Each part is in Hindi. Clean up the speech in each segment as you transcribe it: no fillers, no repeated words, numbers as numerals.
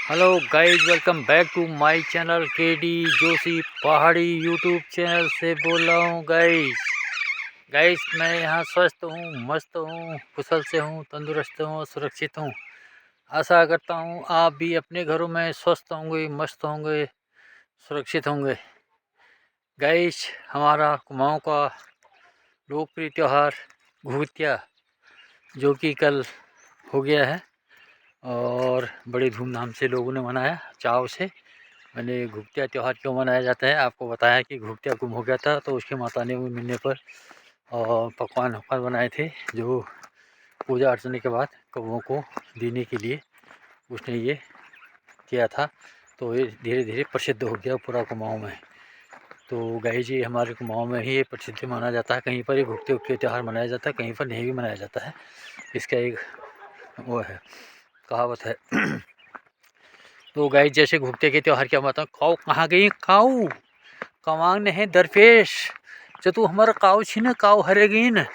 Hello guys, welcome back to my channel KD Joshi Pahadi YouTube channel से बोल रहा हूँ। गाइस मैं यहाँ स्वस्थ हूँ, मस्त हूँ, कुशल से हूँ, तंदुरुस्त हूँ, सुरक्षित हूँ। आशा करता हूँ आप भी अपने घरों में स्वस्थ होंगे, मस्त होंगे, सुरक्षित होंगे। गाइस हमारा कुमाऊँ का लोकप्रिय त्यौहार घुघुतिया जो कि कल हो गया है और बड़े धूमधाम से लोगों ने मनाया, चाव से। मैंने घुघुतिया त्यौहार क्यों मनाया जाता है आपको बताया कि घुघुतिया गुम हो गया था, तो उसके माताने में मिलने पर और पकवान वकवान बनाए थे जो पूजा अर्चना के बाद कौवों को देने के लिए उसने ये किया था। तो ये धीरे धीरे प्रसिद्ध हो गया पूरा कुमाऊँ में। तो गाई जी हमारे कुमाऊँ में ही ये प्रसिद्ध माना जाता है। कहीं पर ये घुघुतिया त्यौहार मनाया जाता है, कहीं पर नहीं भी मनाया जाता है। इसका एक वो है, कहावत है। तो गाई जैसे घुघुतिया के त्यौहार क्या बताऊँ, काऊ कहाँ गई काऊ, कमांग ने है दरपेश जो तू हमारा काऊ छी न, काऊ हरे गई न।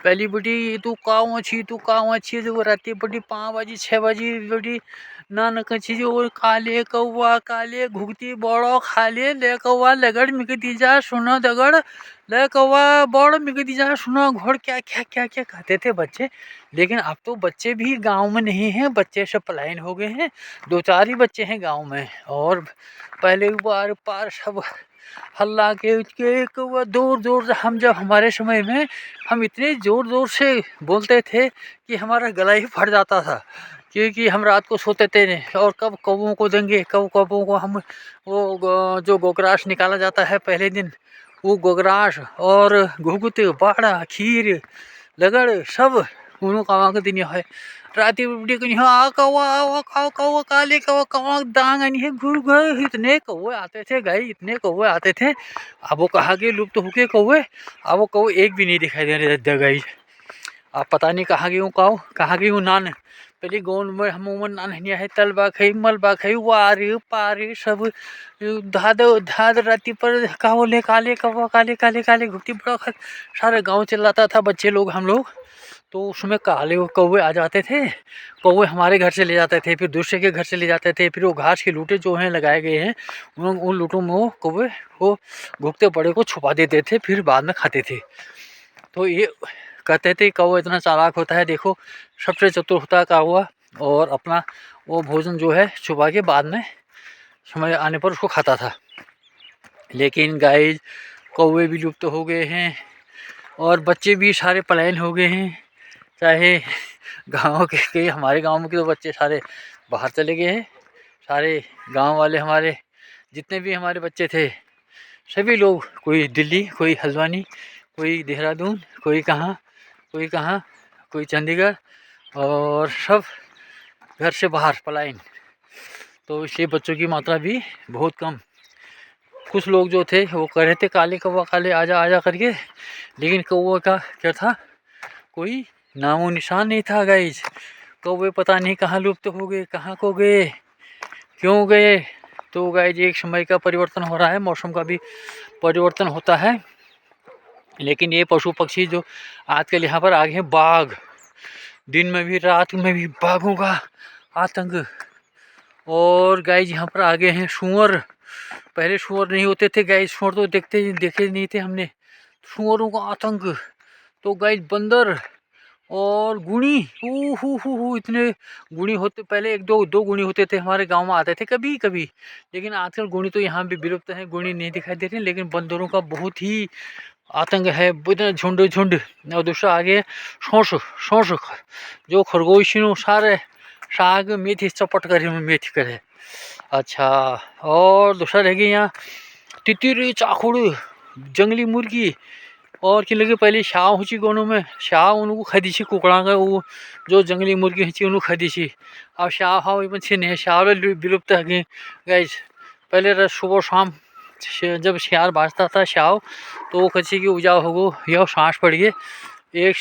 पहली बड़ी तू काऊ अच्छी जो राती बड़ी 5 बजी 6 बजी बड़ी नान कची जो काले कौआ काले घुगती बड़ो खाले ले कौआ लगड़ मिगती जा सुनो दगड़ ले कौआ बड़ मिगती जा सुनो घोड़। क्या क्या क्या क्या कहते थे बच्चे। लेकिन अब तो बच्चे भी गांव में नहीं हैं, बच्चे सब पलायन हो गए हैं। 2-4 ही बच्चे हैं गांव में। और पहले बार पार सब हल्ला के कौआ दूर दूर से, हम जब हमारे समय में हम इतने ज़ोर ज़ोर से बोलते थे कि हमारा गला ही फट जाता था, क्योंकि हम रात को सोते थे और कब कौवों को देंगे, कब कौवों को हम वो जो गोगराश निकाला जाता है पहले दिन, वो गोगराश और घुघुत बाड़ा खीर लगड़ सब उन्हों कावा के दिन है। राती बुढ़ी कहीं आ कौआ कौआ काले कौआ कौआ दांग नहीं है घुर घुर। इतने कौवे आते थे गाई, इतने कौवे आते थे। अब वो कहाँ गए, लुप्त हो गए कौवे। अब वो कौवे एक भी नहीं दिखाई दे रहे गाई। अब पता नहीं कहाँ गई हूँ काऊ, कहाँ गई हूँ नान। पहले गोंड में हम नान हनिया है, तलबा खाई मलबा खाई वारे पारे सब धाद राती पर काले काले कौवा काले काले काले घुगती बड़ा सारे गाँव चिल्लाता था, बच्चे लोग हम लोग। तो उसमें काले कौवे आ जाते थे, कौवे हमारे घर से ले जाते थे, फिर दूसरे के घर से ले जाते थे, फिर वो घास के लूटे जो हैं लगाए गए हैं उन लूटों में वो कौवे वो घुगते बड़े को छुपा देते थे, फिर बाद में खाते थे। तो ये कहते थे कौवा इतना चालाक होता है, देखो सबसे चतुर होता है कौवा, और अपना वो भोजन जो है छुपा के बाद में समय आने पर उसको खाता था। लेकिन गाइस कौवे भी लुप्त हो गए हैं और बच्चे भी सारे पलायन हो गए हैं। चाहे गाँव के हमारे गाँव में के तो बच्चे सारे बाहर चले गए हैं। सारे गांव वाले हमारे जितने भी हमारे बच्चे थे सभी लोग, कोई दिल्ली, कोई हल्द्वानी, कोई देहरादून, कोई कहाँ कोई चंडीगढ़, और सब घर से बाहर पलायन। तो इसलिए बच्चों की मात्रा भी बहुत कम। कुछ लोग जो थे वो कह रहे थे काले कौवा काले आजा आजा करके, लेकिन कौवा का क्या था, कोई नामो निशान नहीं था गाइज। कौवे पता नहीं कहाँ लुप्त हो गए, कहाँ को गए, क्यों गए। तो गाइज एक समय का परिवर्तन हो रहा है, मौसम का भी परिवर्तन होता है। लेकिन ये पशु पक्षी जो आजकल यहाँ पर आ गए हैं, बाघ, दिन में भी रात में भी बाघों का आतंक। और गाइज यहाँ पर आ गए हैं सूअर। पहले सूअर नहीं होते थे गाइज, सूअर तो देखे नहीं थे हमने, सूअरों का आतंक। तो गाइज बंदर और गुणी, इतने गुणी होते। पहले एक दो गुणी होते थे हमारे गांव में, आते थे कभी कभी, लेकिन आजकल गुणी तो यहाँ भी विलुप्त हैं, गुणी नहीं दिखाई दे रहे। लेकिन बंदरों का बहुत ही आतंक है, झुंड झुंड। और दूसरा आगे शोष शोष जो खरगोश सारे साग मेथी चपट करे मेथी करे। अच्छा, और दूसरा रह गया यहाँ तितरी चाखुड़ जंगली मुर्गी। और कि लगे पहले शाव हुची गोनों में, शाव उनको खादी छी कुकड़ा का, वो जो जंगली मुर्गी हुची उनको खादी छी। अब शाव हाव इवन छे नहीं, शाव विलुप्त है गाइस। पहले सुबह शाम जब शियार बाजता था शाव, तो वो कच्ची की उजाव हो गो या सांस पड़ गए। एक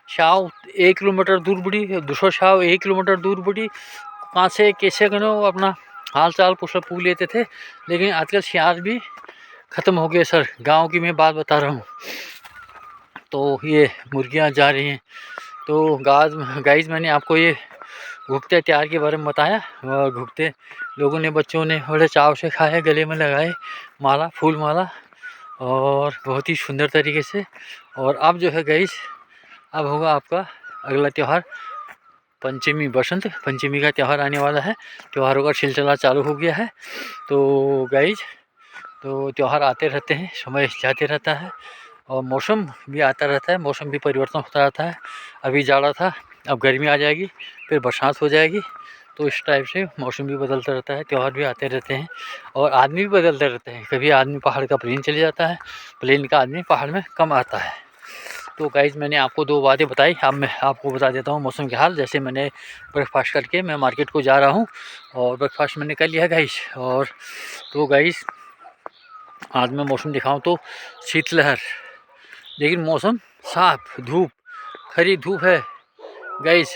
शाव 1 किलोमीटर दूर बढ़ी, दूसरा शाव 1 किलोमीटर दूर बढ़ी, कहाँ से कैसे कनो अपना हाल चाल पूछ लेते थे। लेकिन आजकल शियार भी ख़त्म हो गए सर, गांव की मैं बात बता रहा हूँ। तो ये मुर्गियाँ जा रही हैं। तो गाइस मैंने आपको ये घुगते त्यौहार के बारे में बताया। और घुगते लोगों ने, बच्चों ने बड़े चाव से खाए, गले में लगाए माला, फूल माला, और बहुत ही सुंदर तरीके से। और अब जो है गाइस, अब होगा आपका अगला त्यौहार पंचमी, बसंत पंचमी का त्यौहार आने वाला है। त्योहारों का सिलसिला चालू हो गया है। तो गाइस, तो त्यौहार आते रहते हैं, समय जाते रहता है, और मौसम भी आता रहता है, मौसम भी परिवर्तन होता रहता है। अभी जाड़ा था, अब गर्मी आ जाएगी, फिर बरसात हो जाएगी। तो इस टाइप से मौसम भी बदलता रहता है, त्यौहार भी आते रहते हैं, और आदमी भी बदलते रहते हैं। कभी आदमी पहाड़ का प्लेन चले जाता है, प्लेन का आदमी पहाड़ में कम आता है। तो गाइज़, मैंने आपको 2 बातें बताई, अब मैं आपको बता देता हूँ मौसम के हाल। जैसे मैंने ब्रेकफास्ट करके मैं मार्केट को जा रहा हूँ, और ब्रेकफास्ट मैंने कर लिया गाइज़। और तो गाइज़, आज मैं मौसम दिखाऊँ तो शीतलहर, लेकिन मौसम साफ, धूप, खरी धूप है गाइज़।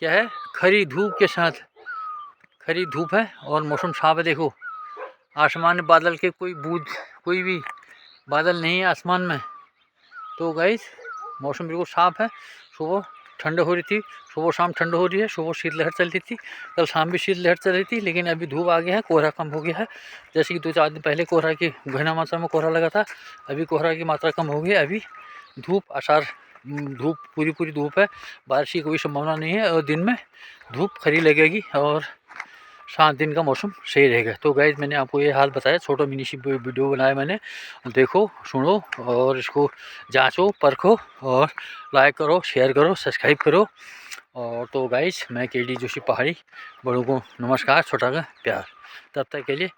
क्या है? खरी धूप के साथ खरी धूप है, और मौसम साफ है। देखो आसमान में बादल के कोई बूंद, कोई भी बादल नहीं है आसमान में। तो गाइस, मौसम बिल्कुल साफ है। सुबह ठंड हो रही थी, सुबह शाम ठंड हो रही है, सुबह शीतलहर चल रही थी, कल शाम भी शीतलहर चल रही थी, लेकिन अभी धूप आ गया है, कोहरा कम हो गया है। जैसे कि 2-4 दिन पहले कोहरा की घना मात्रा में कोहरा लगा था, अभी कोहरा की मात्रा कम हो गई है। अभी धूप आसार, धूप पूरी धूप है, बारिश की कोई संभावना नहीं है, और दिन में धूप खरी लगेगी, और 7 दिन का मौसम सही रहेगा। तो गाइज़, मैंने आपको ये हाल बताया, छोटा मिनी सी वीडियो बनाया मैंने। देखो, सुनो, और इसको जांचो, परखो, और लाइक करो, शेयर करो, सब्सक्राइब करो। और तो गाइज़, मैं केडी जोशी पहाड़ी, बड़ों को नमस्कार, छोटा का प्यार। तब तक के लिए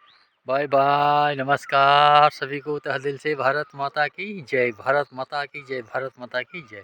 बाय बाय, नमस्कार सभी को तहे दिल से। भारत माता की जय, भारत माता की जय, भारत माता की जय।